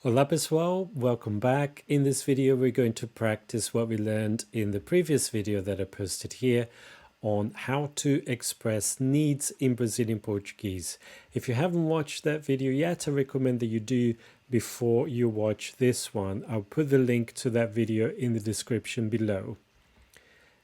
Olá pessoal, welcome back. In this video we're going to practice what we learned in the previous video that I posted here on how to express needs in Brazilian Portuguese. If you haven't watched that video yet, I recommend that you do before you watch this one. I'll put the link to that video in the description below.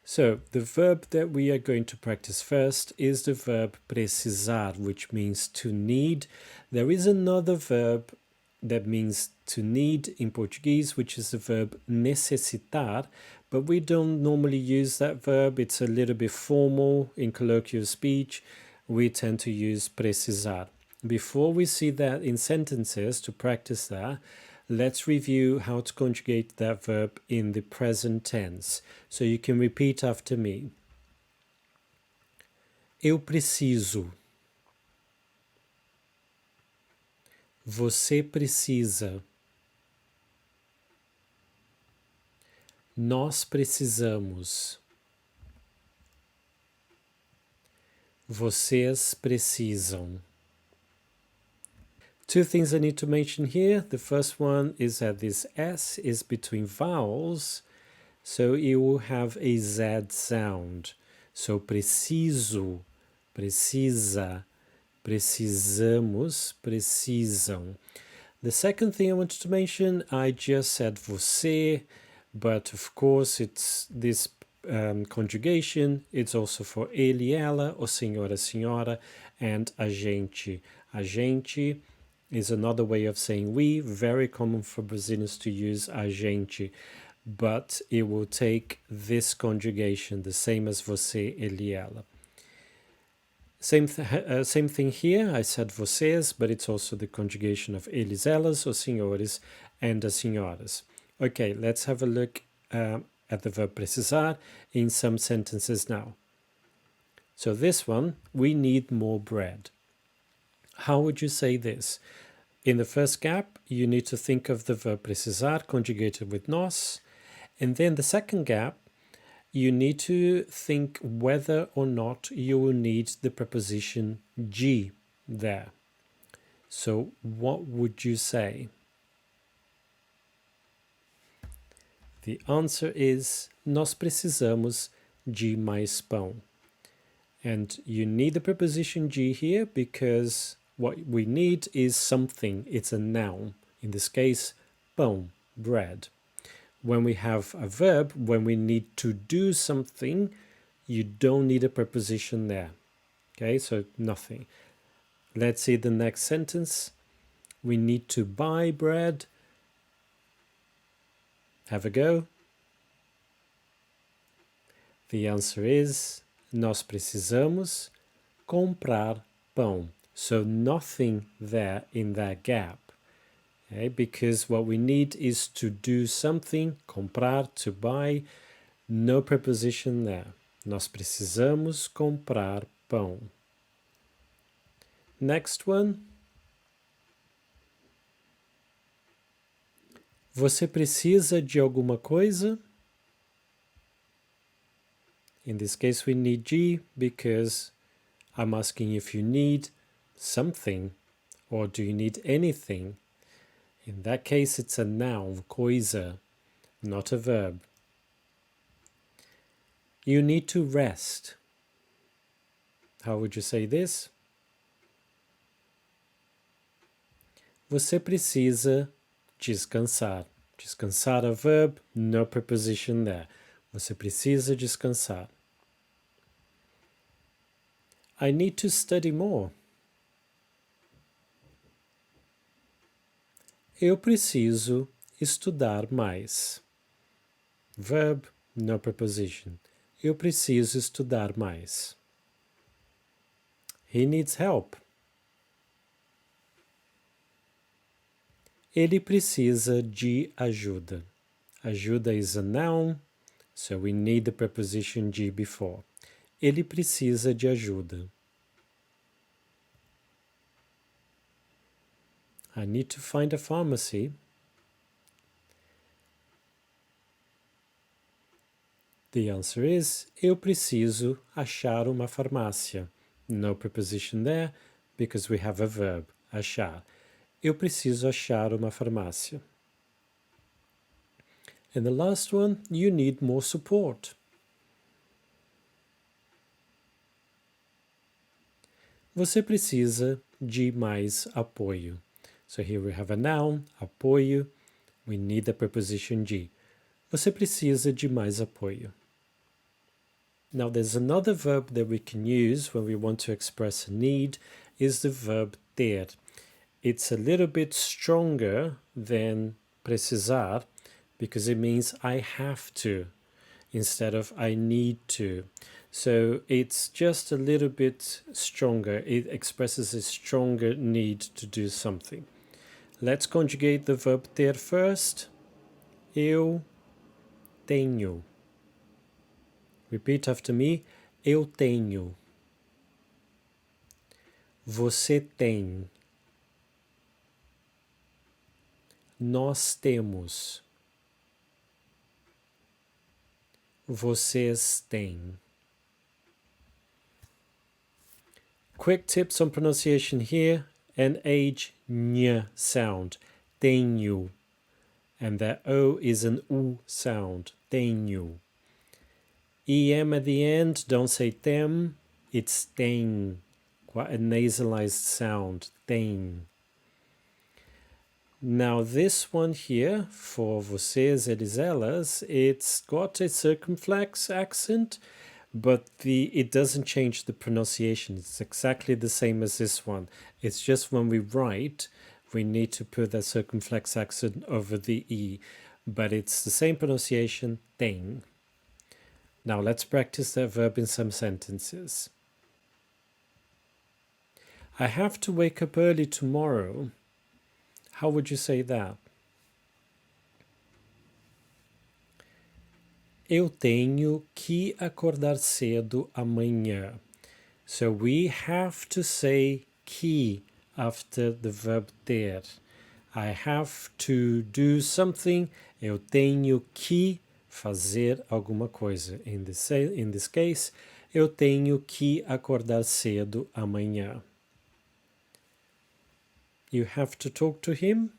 So the verb that we are going to practice first is the verb precisar, which means to need. There is another verb that means to need in Portuguese, which is the verb necessitar, but we don't normally use that verb. It's a little bit formal in colloquial speech. We tend to use precisar. Before we see that in sentences, to practice that, let's review how to conjugate that verb in the present tense. So you can repeat after me. Eu preciso. Você precisa. Nós precisamos. Vocês precisam. Two things I need to mention here. The first one is that this S is between vowels, so it will have a Z sound. So preciso, precisa, precisamos, precisam. The second thing I wanted to mention, I just said você, but of course it's this conjugation. It's also for ele, ela, o senhor, a senhora, and a gente. A gente is another way of saying we, very common for Brazilians to use a gente, but it will take this conjugation, the same as você, ele, ela. Same thing here, I said vocês, but it's also the conjugation of eles, elas, os senhores, and as senhoras. Okay, let's have a look at the verb precisar in some sentences now. So this one, we need more bread. How would you say this? In the first gap, you need to think of the verb precisar conjugated with nós, and then the second gap, you need to think whether or not you will need the preposition de there. So what would you say? The answer is nós precisamos de mais pão. And you need the preposition de here because what we need is something. It's a noun. In this case, pão, bread. When we have a verb, when we need to do something, you don't need a preposition there. Okay, so nothing. Let's see the next sentence. We need to buy bread. Have a go. The answer is nós precisamos comprar pão. So nothing there in that gap. Okay, because what we need is to do something, comprar, to buy, no preposition there. Nós precisamos comprar pão. Next one. Você precisa de alguma coisa? In this case we need de because I'm asking if you need something or do you need anything? In that case, it's a noun, coisa, not a verb. You need to rest. How would you say this? Você precisa descansar. Descansar a verb, no preposition there. Você precisa descansar. I need to study more. Eu preciso estudar mais. Verb, no preposition. Eu preciso estudar mais. He needs help. Ele precisa de ajuda. Ajuda is a noun, so we need the preposition de before. Ele precisa de ajuda. I need to find a pharmacy. The answer is eu preciso achar uma farmácia. No preposition there because we have a verb, achar. Eu preciso achar uma farmácia. And the last one, you need more support. Você precisa de mais apoio. So here we have a noun, apoio. We need the preposition de. Você precisa de mais apoio. Now there's another verb that we can use when we want to express a need, is the verb ter. It's a little bit stronger than precisar because it means I have to instead of I need to. So it's just a little bit stronger. It expresses a stronger need to do something. Let's conjugate the verb ter first. Eu tenho. Repeat after me. Eu tenho. Você tem. Nós temos. Vocês têm. Quick tips on pronunciation here. NH, ny sound. Tenho. And the O is an U sound. Tenho. EM at the end, don't say tem, it's tem. Quite a nasalized sound. Tem. Now this one here, for vocês, eles, elas, it's got a circumflex accent, but it doesn't change the pronunciation. It's exactly the same as this one. It's just when we write, we need to put that circumflex accent over the E. But it's the same pronunciation, tem. Now let's practice that verb in some sentences. I have to wake up early tomorrow. How would you say that? Eu tenho que acordar cedo amanhã. So we have to say que after the verb ter. I have to do something. Eu tenho que fazer alguma coisa. In this case, eu tenho que acordar cedo amanhã. You have to talk to him.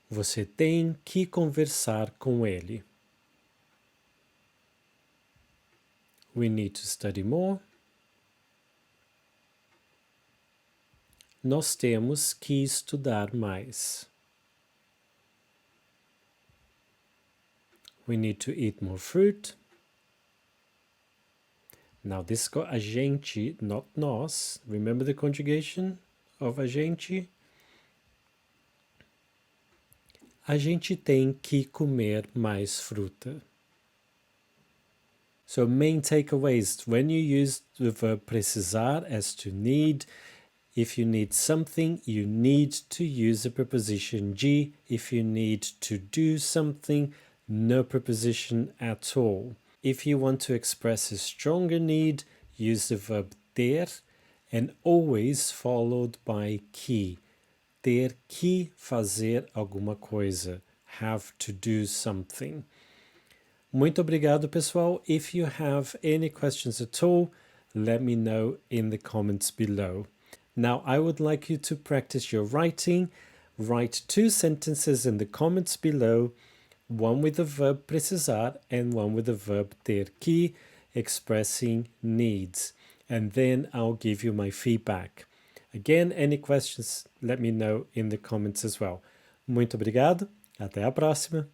Você tem que conversar com ele. We need to study more. Nós temos que estudar mais. We need to eat more fruit. Now this got a gente, not nós. Remember the conjugation of a gente? A gente tem que comer mais fruta. So main takeaways, when you use the verb precisar as to need, if you need something, you need to use the preposition de. If you need to do something, no preposition at all. If you want to express a stronger need, use the verb ter and always followed by que. Ter que fazer alguma coisa. Have to do something. Muito obrigado, pessoal. If you have any questions at all, let me know in the comments below. Now, I would like you to practice your writing. Write 2 sentences in the comments below, one with the verb precisar and one with the verb ter que, expressing needs. And then I'll give you my feedback. Again, any questions, let me know in the comments as well. Muito obrigado. Até a próxima.